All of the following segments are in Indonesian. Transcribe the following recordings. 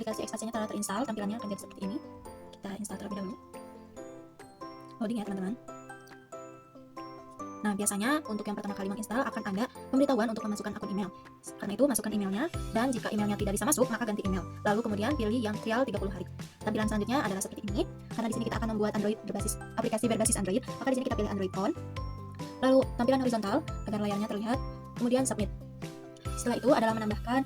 aplikasi ekstasinya telah terinstall, tampilannya akan jadi seperti ini. Kita install terlebih dahulu. Loading ya teman-teman. Nah, biasanya untuk yang pertama kali menginstal akan ada pemberitahuan untuk memasukkan akun email. Karena itu, masukkan emailnya, dan jika emailnya tidak bisa masuk, maka ganti email. Lalu kemudian pilih yang trial 30 hari. Tampilan selanjutnya adalah seperti ini. Karena di sini kita akan membuat aplikasi berbasis Android, maka di sini kita pilih Android on. Lalu tampilan horizontal agar layarnya terlihat, kemudian submit. Setelah itu adalah menambahkan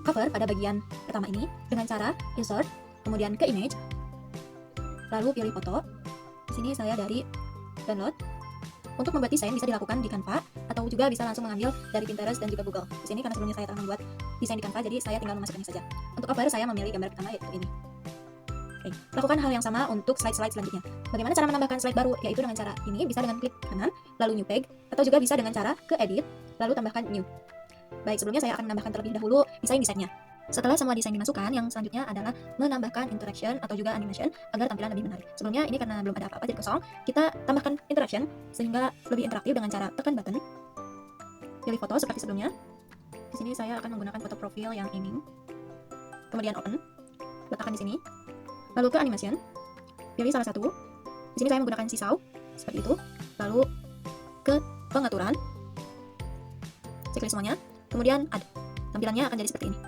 cover pada bagian pertama ini dengan cara insert, kemudian ke image, lalu pilih foto. Di sini saya dari download. Untuk membuat desain bisa dilakukan di Canva atau juga bisa langsung mengambil dari Pinterest dan juga Google. Di sini karena sebelumnya saya telah membuat desain di Canva, jadi saya tinggal memasukkannya saja. Untuk cover saya memilih gambar pertama yaitu ini. Oke, lakukan hal yang sama untuk slide-slide selanjutnya. Bagaimana cara menambahkan slide baru? Yaitu dengan cara ini, bisa dengan klik kanan, lalu new page, atau juga bisa dengan cara ke edit, lalu tambahkan new. Baik, sebelumnya saya akan menambahkan terlebih dahulu desainnya. Setelah semua desain dimasukkan, yang selanjutnya adalah menambahkan interaction atau juga animation agar tampilan lebih menarik. Sebelumnya ini karena belum ada apa-apa jadi kosong, kita tambahkan interaction sehingga lebih interaktif dengan cara tekan button. Pilih foto seperti sebelumnya. Di sini saya akan menggunakan foto profil yang ini. Kemudian open, letakkan di sini. Lalu ke animation, pilih salah satu. Di sini saya menggunakan seesaw seperti itu. Lalu ke pengaturan, klik semuanya. Kemudian add. Tampilannya akan jadi seperti ini.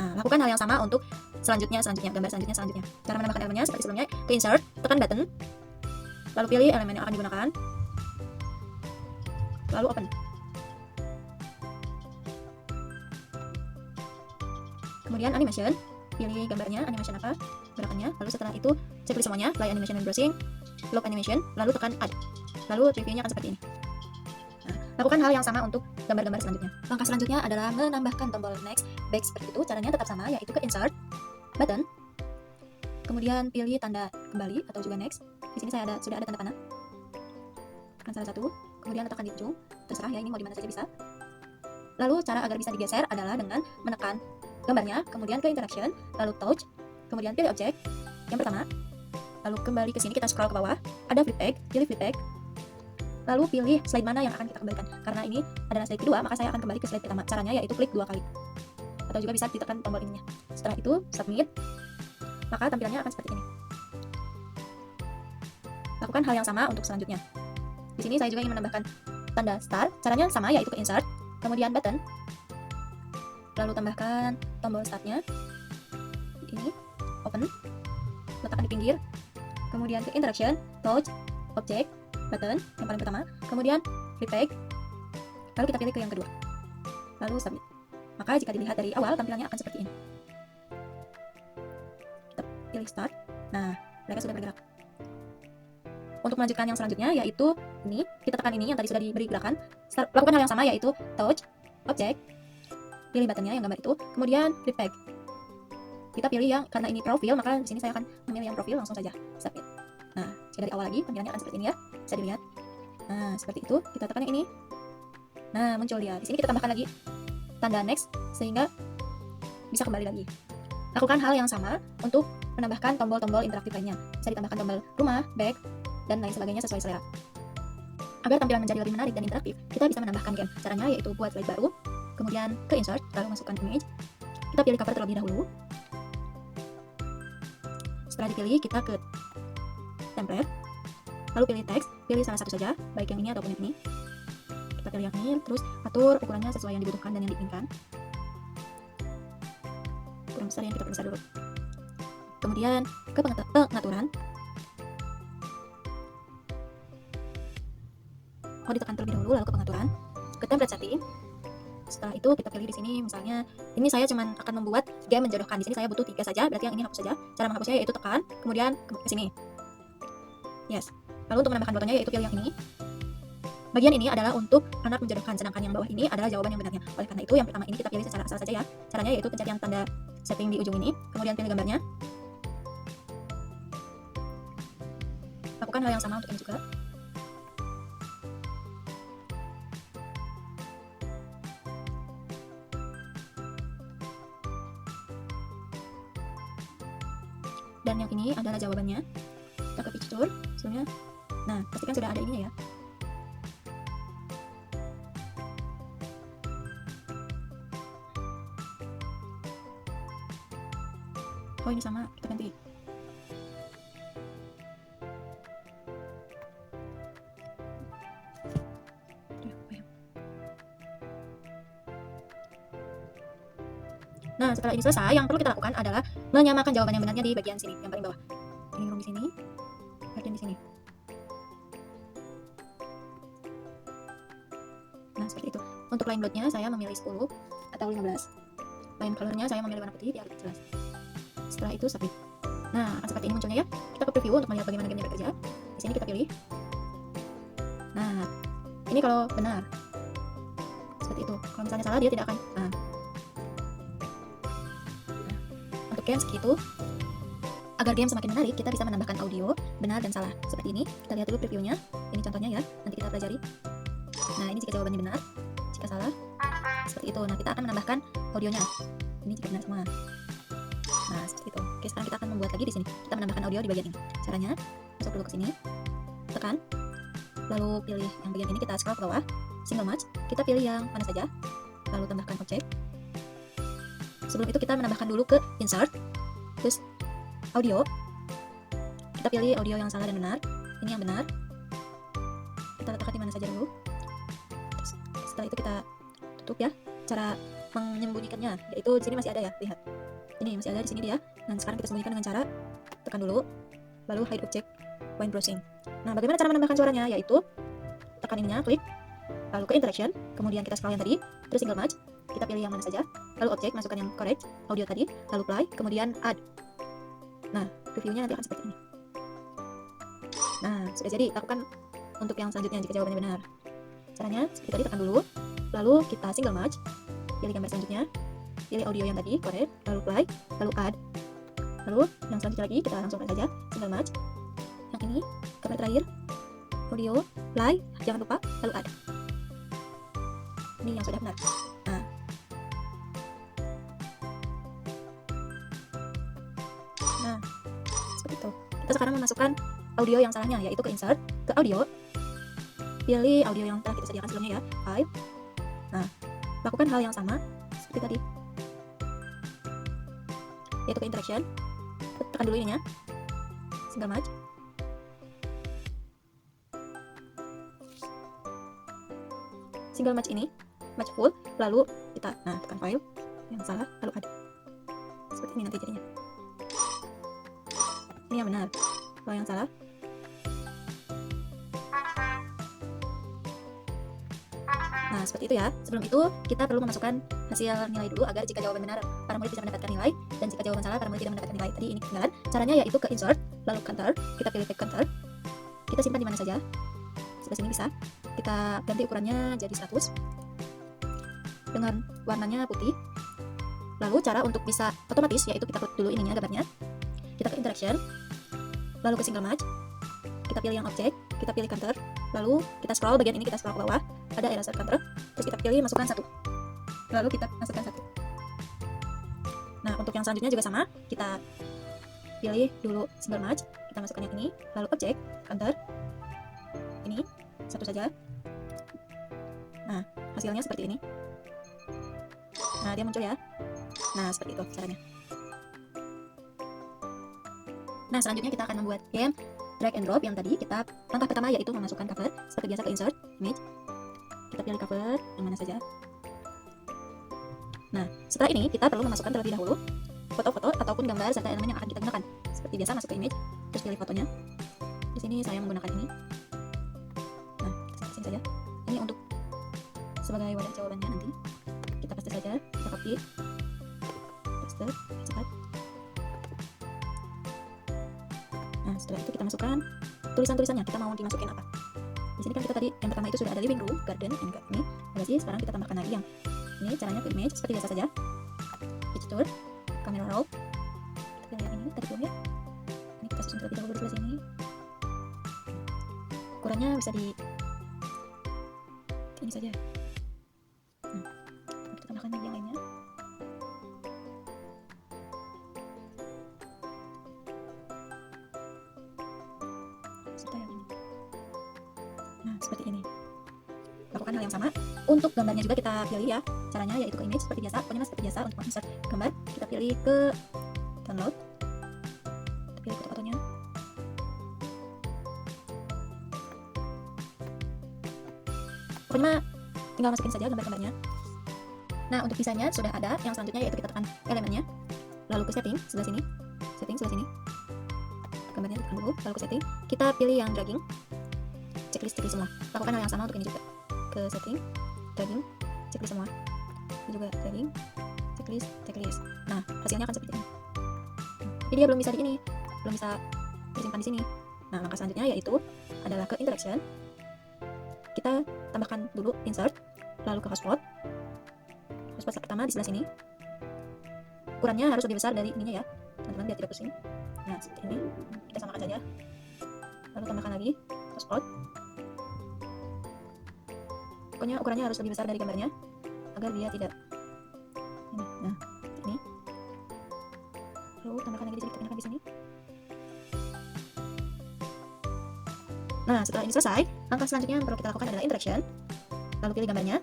Nah, lakukan hal yang sama untuk gambar selanjutnya. Cara menambahkan elemennya seperti sebelumnya, ke insert, tekan button, lalu pilih elemen yang akan digunakan, lalu open. Kemudian animation, pilih gambarnya, animation apa, gerakannya, lalu setelah itu checklist semuanya, play animation and browsing, lock animation, lalu tekan add. Lalu reviewnya akan seperti ini. Lakukan hal yang sama untuk gambar-gambar selanjutnya. Langkah selanjutnya adalah menambahkan tombol next, back seperti itu. Caranya tetap sama, yaitu ke insert, button, kemudian pilih tanda kembali atau juga next. Di sini saya sudah ada tanda panah. Tekan salah satu, kemudian letakkan di ujung. Terserah ya, ini mau dimana saja bisa. Lalu cara agar bisa digeser adalah dengan menekan gambarnya, kemudian ke interaction, lalu touch, kemudian pilih objek yang pertama. Lalu kembali ke sini, kita scroll ke bawah. Ada flip page, pilih flip page. Lalu pilih slide mana yang akan kita kembalikan. Karena ini adalah slide kedua, maka saya akan kembali ke slide pertama. Caranya yaitu klik 2 kali. Atau juga bisa ditekan tombol ininya. Setelah itu, submit. Maka tampilannya akan seperti ini. Lakukan hal yang sama untuk selanjutnya. Di sini saya juga ingin menambahkan tanda start. Caranya sama, yaitu ke insert, kemudian button. Lalu tambahkan tombol startnya. Ini, open. Letakkan di pinggir. Kemudian ke interaction, touch, object, button yang paling pertama, kemudian flip page, lalu kita pilih ke yang kedua, lalu submit. Maka jika dilihat dari awal tampilannya akan seperti ini. Kita pilih start. Nah, mereka sudah bergerak. Untuk melanjutkan yang selanjutnya yaitu ini, kita tekan ini yang tadi sudah diberi gerakan. Lakukan hal yang sama yaitu touch, object, pilih buttonnya yang gambar itu, kemudian flip page. Kita pilih yang, karena ini profil, maka di sini saya akan memilih yang profil, langsung saja submit. Nah, jika dari awal lagi tampilannya akan seperti ini ya. Bisa dilihat. Nah, seperti itu. Kita tekan yang ini. Nah, muncul dia. Di sini kita tambahkan lagi tanda next sehingga bisa kembali lagi. Lakukan hal yang sama untuk menambahkan tombol-tombol interaktif lainnya. Bisa ditambahkan tombol rumah, back, dan lain sebagainya sesuai selera. Agar tampilan menjadi lebih menarik dan interaktif, kita bisa menambahkan game. Caranya yaitu buat slide baru, kemudian ke insert, lalu masukkan image. Kita pilih cover terlebih dahulu. Setelah dipilih, kita ke template, lalu pilih teks, pilih salah satu saja, baik yang ini ataupun yang ini. Kita pilih yang ini, terus atur ukurannya sesuai yang dibutuhkan dan yang diinginkan. Kurang besar yang kita perbesar dulu. Kemudian ke pengaturan. Ditekan terlebih dahulu, lalu ke pengaturan, ke template setting. Setelah itu kita pilih di sini, misalnya ini saya cuman akan membuat game menjodohkan. Di sini saya butuh 3 saja, berarti yang ini hapus saja. Cara menghapusnya yaitu tekan, kemudian ke sini. Yes. Lalu untuk menambahkan fotonya yaitu pilih yang ini. Bagian ini adalah untuk anak menjodohkan, sedangkan yang bawah ini adalah jawaban yang benarnya. Oleh karena itu yang pertama ini kita pilih secara asal saja ya. Caranya yaitu pencet yang tanda setting di ujung ini, kemudian pilih gambarnya. Lakukan hal yang sama untuk ini juga. Dan yang ini adalah jawabannya. Kita ke picture sebelumnya. Nah, pastikan sudah ada ininya ya. Oh, ini sama, kita ganti. Nah, setelah ini selesai, yang perlu kita lakukan adalah menyamakan jawaban yang benarnya di bagian sini, yang paling bawah. Ini room di sini, garden di sini. Nah, seperti itu. Untuk line bloodnya saya memilih 10 atau 15. Line colornya saya memilih warna putih biar lebih jelas. Setelah itu submit. Nah, akan seperti ini munculnya ya. Kita ke preview untuk melihat bagaimana gamenya bekerja. Di sini kita pilih. Nah, ini kalau benar. Seperti itu. Kalau misalnya salah dia tidak akan. Nah, untuk game segitu. Agar game semakin menarik, kita bisa menambahkan audio benar dan salah. Seperti ini. Kita lihat dulu previewnya. Ini contohnya ya. Nanti kita pelajari. Nah, ini jika jawabannya benar. Jika salah, seperti itu. Nah, kita akan menambahkan audionya. Ini jika benar semua. Nah, seperti itu. Oke, sekarang kita akan membuat lagi di sini. Kita menambahkan audio di bagian ini. Caranya, masuk dulu ke sini. Tekan. Lalu pilih yang bagian ini, kita scroll ke bawah. Single match. Kita pilih yang mana saja. Lalu tambahkan objek. Sebelum itu kita menambahkan dulu ke insert. Terus audio. Kita pilih audio yang salah dan benar. Ini yang benar. Kita letakkan di mana saja dulu. Terus, setelah itu kita tutup ya. Cara menyembunyikannya, yaitu di sini masih ada ya, lihat. Ini masih ada di sini dia. Dan sekarang kita sembunyikan dengan cara tekan dulu, lalu hide object when browsing. Nah, bagaimana cara menambahkan suaranya? Yaitu tekan ininya, klik, lalu ke interaction, kemudian kita scroll yang tadi, terus single match, kita pilih yang mana saja, lalu object, masukkan yang correct, audio tadi, lalu play, kemudian add. Nah, reviewnya nanti akan seperti ini. Nah, sudah jadi. Lakukan untuk yang selanjutnya jika jawabannya benar. Caranya seperti tadi, tekan dulu, lalu kita single match, pilih gambar selanjutnya, pilih audio yang tadi, correct, lalu play, lalu add. Lalu yang selanjutnya lagi kita langsung saja single match. Yang ini gambar terakhir, audio, play, jangan lupa, lalu add. Ini yang sudah benar. Nah, seperti itu. Kita sekarang memasukkan audio yang salahnya, yaitu ke insert, ke audio, pilih audio yang telah kita sediakan sebelumnya ya, file. Nah, lakukan hal yang sama seperti tadi, yaitu ke interaction, tekan dulu ininya, single match, single match ini, match full, lalu kita, tekan file, yang salah, lalu add. Seperti ini nanti jadinya. Ini yang benar, kalau yang salah. Nah, seperti itu ya. Sebelum itu, kita perlu memasukkan hasil nilai dulu agar jika jawaban benar, para murid bisa mendapatkan nilai, dan jika jawaban salah, para murid tidak mendapatkan nilai. Tadi ini ketinggalan. Caranya yaitu ke insert, lalu counter, kita pilih take counter, kita simpan di mana saja. Sebelah sini bisa. Kita ganti ukurannya jadi 100 dengan warnanya putih. Lalu cara untuk bisa otomatis yaitu kita klik dulu ininya gambarnya. Kita ke interaction, lalu ke single match. Kita pilih yang objek, kita pilih counter, lalu kita scroll bagian ini, kita scroll ke bawah, ada eraser counter, terus kita pilih masukkan 1, lalu kita masukkan 1. Nah, untuk yang selanjutnya juga sama, kita pilih dulu single match, kita masukkan yang ini, lalu objek, counter, ini, 1 saja. Nah, hasilnya seperti ini. Nah, dia muncul ya. Nah, seperti itu caranya. Nah, selanjutnya kita akan membuat game drag and drop yang tadi. Kita langkah pertama yaitu memasukkan cover. Seperti biasa ke insert, image. Kita pilih cover yang mana saja. Nah, setelah ini kita perlu memasukkan terlebih dahulu foto-foto ataupun gambar serta elemen yang akan kita gunakan. Seperti biasa masuk ke image, terus pilih fotonya. Di sini saya menggunakan ini. Nah, kita sini saja. Ini untuk sebagai wadah jawabannya nanti. Kita paste saja, kita copy, paste, cepat. Nah, setelah itu kita masukkan tulisan-tulisannya, kita mau dimasukin apa. Di sini kan kita tadi yang pertama itu sudah ada living room, garden, and ini. Berarti sekarang kita tambahkan lagi yang ini. Caranya ke image seperti biasa saja. Picture, camera roll. Kita pilih yang ini tadi belum ya. Ini kita susun terlebih dahulu di sebelah sini. Ukurannya bisa di ini saja. Kita tambahkan lagi yang lainnya. Nah, seperti ini. Lakukan hal yang sama. Untuk gambarnya juga kita pilih ya. Caranya yaitu ke image seperti biasa. Pokoknya seperti biasa untuk insert gambar. Kita pilih ke download. tinggal masukin saja gambar-gambarnya. Nah, untuk desainnya sudah ada. Yang selanjutnya yaitu kita tekan elemennya, lalu ke setting sebelah sini, gambarnya tekan dulu, lalu ke setting, kita pilih yang dragging, checklist semua. Lakukan hal yang sama untuk ini juga, ke setting, dragging, checklist semua, ini juga dragging, checklist. Nah, hasilnya akan seperti ini. Jadi dia belum bisa disimpan di sini. Nah, langkah selanjutnya yaitu adalah ke interaction. Kita tambahkan dulu insert, lalu ke hotspot pertama di sebelah sini. Ukurannya harus lebih besar dari ininya ya, teman-teman, biar tidak pusing. Nah, seperti ini. Kita samakan saja. Lalu tambahkan lagi hotspot. Pokoknya ukurannya harus lebih besar dari gambarnya agar dia tidak ini. Nah, ini. Lalu tambahkan lagi di sini, tekan di sini. Nah, setelah ini selesai, langkah selanjutnya yang perlu kita lakukan adalah interaction. Lalu pilih gambarnya,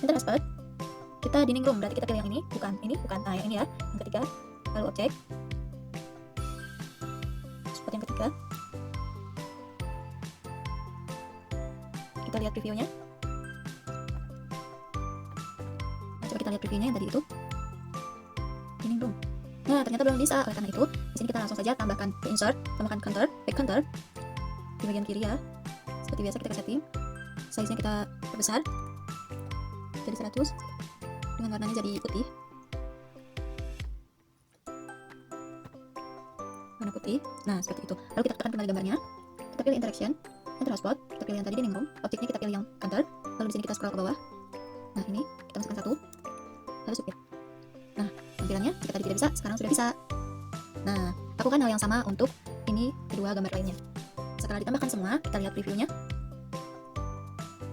enter hotspot. Kita dining room, berarti kita pilih yang ini, bukan ini. Nah, yang ini ya, yang ketiga. Lalu objek, spot yang ketiga. Kita lihat previewnya. Nah, coba kita lihat previewnya yang tadi itu, dining room. Nah, ternyata belum bisa. Oleh karena itu, di sini kita langsung saja tambahkan ke insert, tambahkan counter, back counter di bagian kiri ya. Seperti biasa kita ke setting, size-nya kita perbesar jadi 100 dengan warnanya jadi putih, warna putih. Nah, seperti itu. Lalu kita tekan kembali gambarnya, kita pilih interaction, enter hotspot, kita pilih yang tadi dining room, objeknya kita pilih yang counter, lalu di sini kita scroll ke bawah. Nah, ini kita masukkan 1, lalu submit. Nah, tampilannya jika tadi tidak bisa, sekarang sudah bisa. Nah, lakukan hal yang sama untuk ini kedua gambar lainnya. Setelah ditambahkan semua, kita lihat previewnya.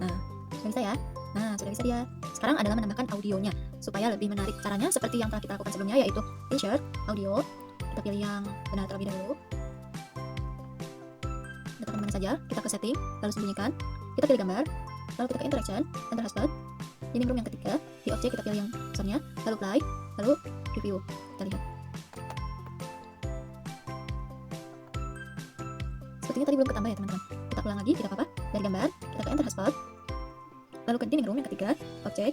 Nah, sudah bisa ya. Nah, sudah bisa dia. Sekarang adalah menambahkan audionya supaya lebih menarik. Caranya seperti yang telah kita lakukan sebelumnya, yaitu insert audio. Kita pilih yang benar terlebih dahulu. Kita tekan mana saja, kita ke setting, lalu sembunyikan. Kita pilih gambar, lalu kita ke interaction, enter hotspot. Dining room yang ketiga, di objek kita pilih yang soundnya, lalu play, lalu preview. Kita lihat. Sepertinya tadi belum ketambah ya teman-teman. Kita ulang lagi, tidak apa-apa. Dari gambar, kita ke enter hotspot, lalu ke dining room yang ketiga, objek,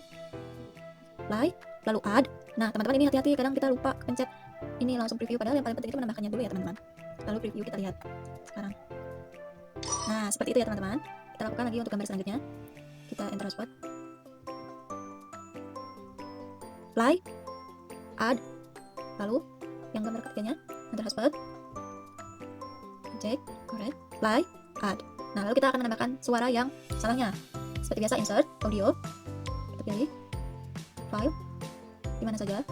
play, lalu add. Nah, teman-teman, ini hati-hati, kadang kita lupa pencet ini langsung preview, padahal yang paling penting itu menambahkannya dulu ya teman-teman. Lalu preview, kita lihat sekarang. Nah, seperti itu ya teman-teman. Kita lakukan lagi untuk gambar selanjutnya. Kita enter hotspot, play, add, lalu yang gambar ketiganya enter hotspot, objek, correct, play, add. Nah, lalu kita akan menambahkan suara yang salahnya. Seperti biasa, insert audio, kita pilih file di mana saja.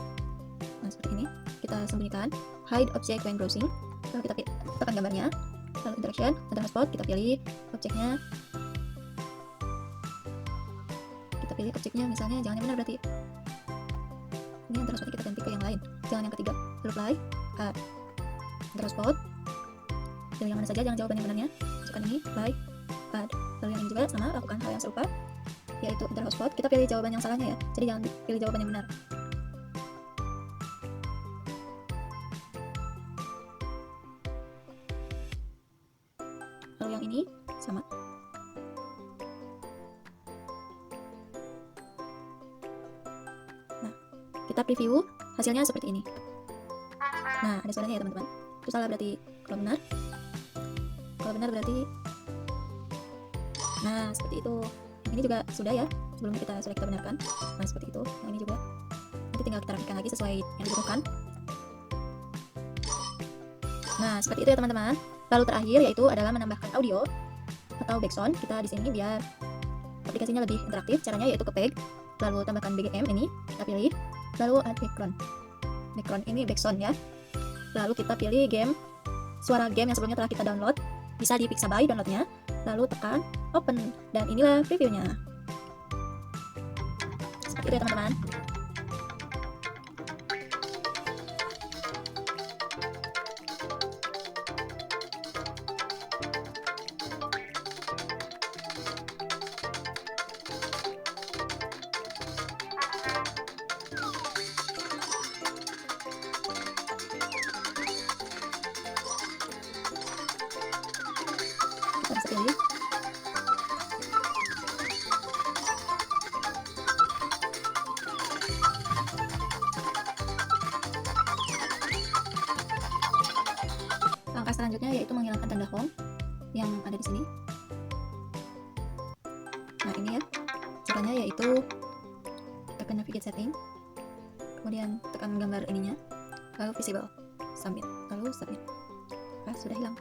Nah, seperti ini. Kita sembunyikan hide object when browsing, lalu kita tekan gambarnya, lalu interaction, enter hotspot, kita pilih objeknya, misalnya jangan yang benar, berarti ini enter hotspot, kita ganti ke yang lain, jangan yang ketiga. Lalu play, add, enter hotspot, pilih yang mana saja, jangan jawaban yang benarnya, masukkan ini, play, add. Lalu yang ini juga sama, lakukan hal yang serupa, yaitu enter hotspot, kita pilih jawaban yang salahnya ya, jadi jangan pilih jawaban yang benar. Lalu yang ini sama. Nah, kita preview, hasilnya seperti ini. Nah, ada suaranya ya teman-teman. Itu salah berarti kalau benar. Kalau benar berarti, nah seperti itu. Yang ini juga sudah ya, sebelumnya sudah kita benarkan. Nah, seperti itu. Yang ini juga. Nanti tinggal kita rapikan lagi sesuai yang dibutuhkan. Nah, seperti itu ya teman-teman. Lalu terakhir yaitu adalah menambahkan audio atau background. Kita di sini biar aplikasinya lebih interaktif. Caranya yaitu ke page, lalu tambahkan BGM ini, kita pilih, lalu add background. Background ini background ya. Lalu kita pilih game, suara game yang sebelumnya telah kita download. Bisa di Pixabay downloadnya. Lalu tekan open, dan inilah previewnya. Seperti itu ya teman-teman. Kita bisa pilih. selanjutnya yaitu menghilangkan tanda home yang ada di sini. Nah, ini ya caranya, yaitu tekan navigate setting, kemudian tekan gambar ininya, lalu visible, submit, lalu submit. Sudah hilang.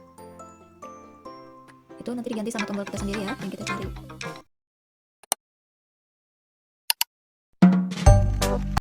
Itu nanti diganti sama tombol kita sendiri ya, yang kita cari.